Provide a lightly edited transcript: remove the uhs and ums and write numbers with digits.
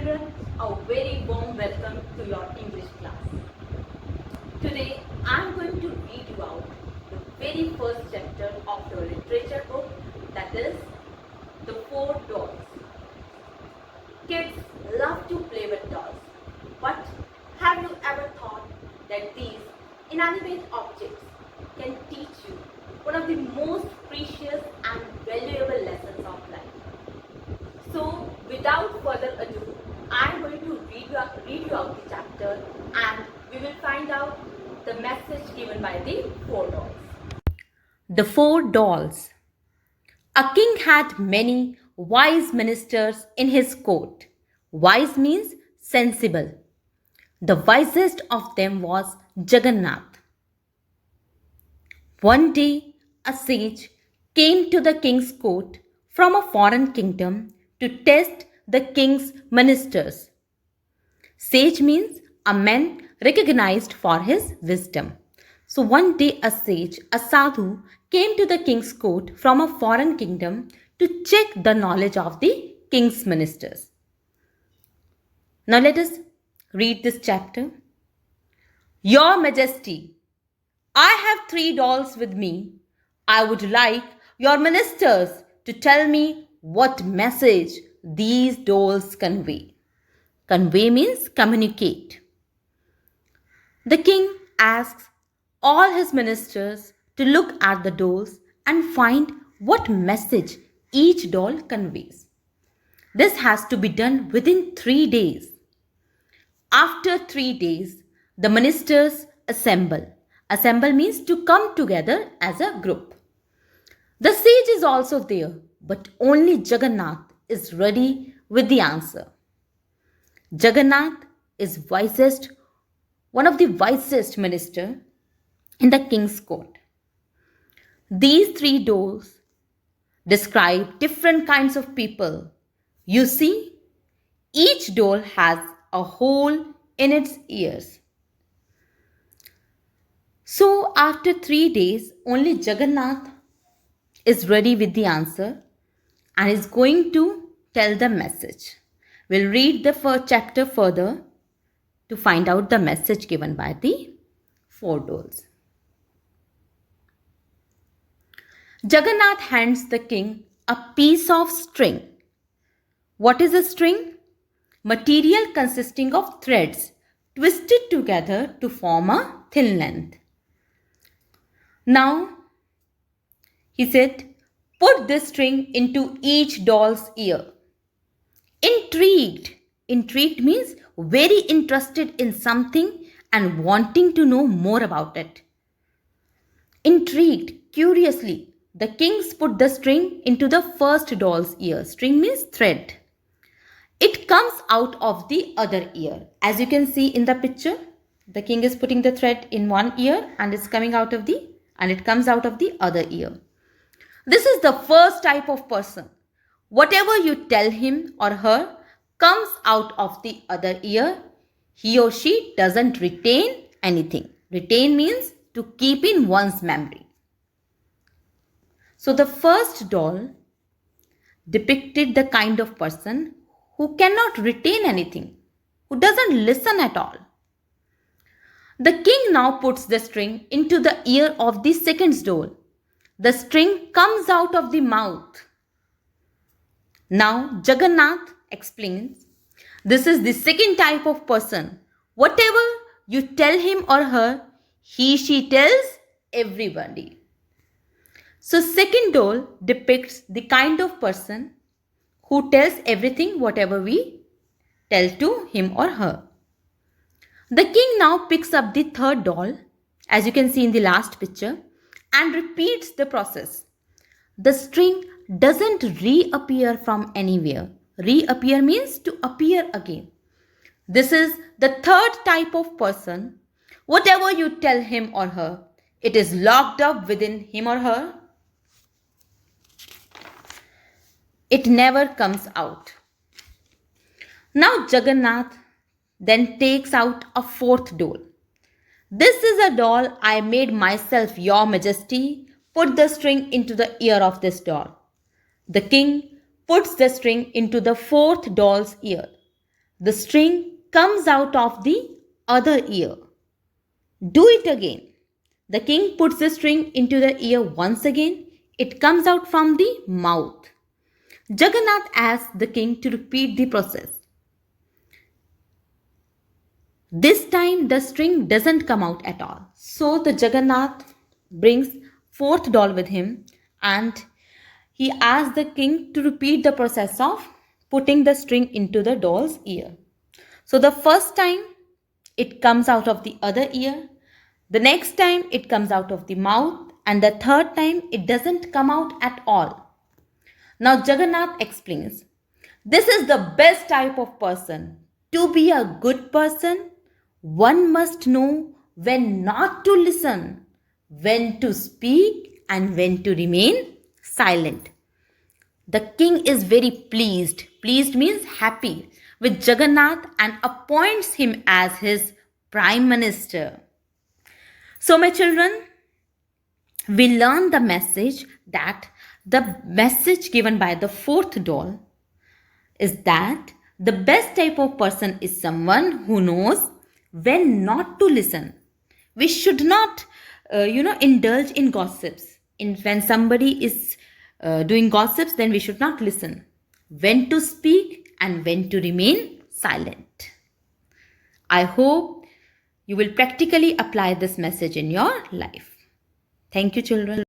children, a very warm welcome to your English class. Today I am going to read you out the very first chapter of your literature book, that is The Four Dolls. Kids love to play with dolls, but have you ever thought that these inanimate objects can teach you one of the most precious and valuable lessons of life? So, without further ado, I am going to read you out the chapter, and we will find out the message given by the four dolls. The Four Dolls. A king had many wise ministers in his court. Wise means sensible. The wisest of them was Jagannath. One day, a sage came to the king's court from a foreign kingdom to test the king's ministers. Sage means a man recognized for his wisdom. So one day a sage, a sadhu, came to the king's court from a foreign kingdom to check the knowledge of the king's ministers. Now let us read this chapter. Your Majesty, I have 3 dolls with me. I would like your ministers to tell me what message these dolls convey. Convey means communicate. The king asks all his ministers to look at the dolls and find what message each doll conveys. This has to be done within 3 days. After 3 days, the ministers assemble. Assemble means to come together as a group. The sage is also there, but only Jagannath is ready with the answer. Jagannath is one of the wisest minister in the king's court. These 3 dolls describe different kinds of people. You see, each doll has a hole in its ears. So after 3 days, only Jagannath is ready with the answer and is going to tell the message. We'll read the first chapter further to find out the message given by the 4 dolls. Jagannath hands the king a piece of string. What is a string? Material consisting of threads twisted together to form a thin length. Now, he said, put this string into each doll's ear. Intrigued. Intrigued means very interested in something and wanting to know more about it. Intrigued, curiously, the kings put the string into the first doll's ear. String means thread. It comes out of the other ear. As you can see in the picture, the king is putting the thread in one ear and it comes out of the other ear. This is the first type of person. Whatever you tell him or her comes out of the other ear. He or she doesn't retain anything. Retain means to keep in one's memory. So the first doll depicted the kind of person who cannot retain anything, who doesn't listen at all. The king now puts the string into the ear of the second doll. The string comes out of the mouth. Now Jagannath explains, this is the second type of person. Whatever you tell him or her, she tells everybody. So second doll depicts the kind of person who tells everything whatever we tell to him or her. The king now picks up the third doll, as you can see in the last picture, and repeats the process. The string doesn't reappear from anywhere. Reappear means to appear again. This is the third type of person. Whatever you tell him or her, it is locked up within him or her. It never comes out. Now Jagannath then takes out a fourth doll. This is a doll I made myself, Your Majesty. Put the string into the ear of this doll. The king puts the string into the fourth doll's ear. the string comes out of the other ear. Do it again. The king puts the string into the ear once again. It comes out from the mouth. Jagannath asks the king to repeat the process. This time the string doesn't come out at all. So the Jagannath brings fourth doll with him and he asks the king to repeat the process of putting the string into the doll's ear. So the first time it comes out of the other ear, the next time it comes out of the mouth, and the third time it doesn't come out at all. Now Jagannath explains, this is the best type of person. To be a good person, one must know when not to listen, when to speak, and when to remain silent. The king is very pleased. Pleased means happy with Jagannath and appoints him as his prime minister. So, my children, we learn the message that the message given by the fourth doll is that the best type of person is someone who knows when not to listen. We should not, indulge in gossips. When somebody is doing gossips, then we should not listen. When to speak and when to remain silent. I hope you will practically apply this message in your life. Thank you, children.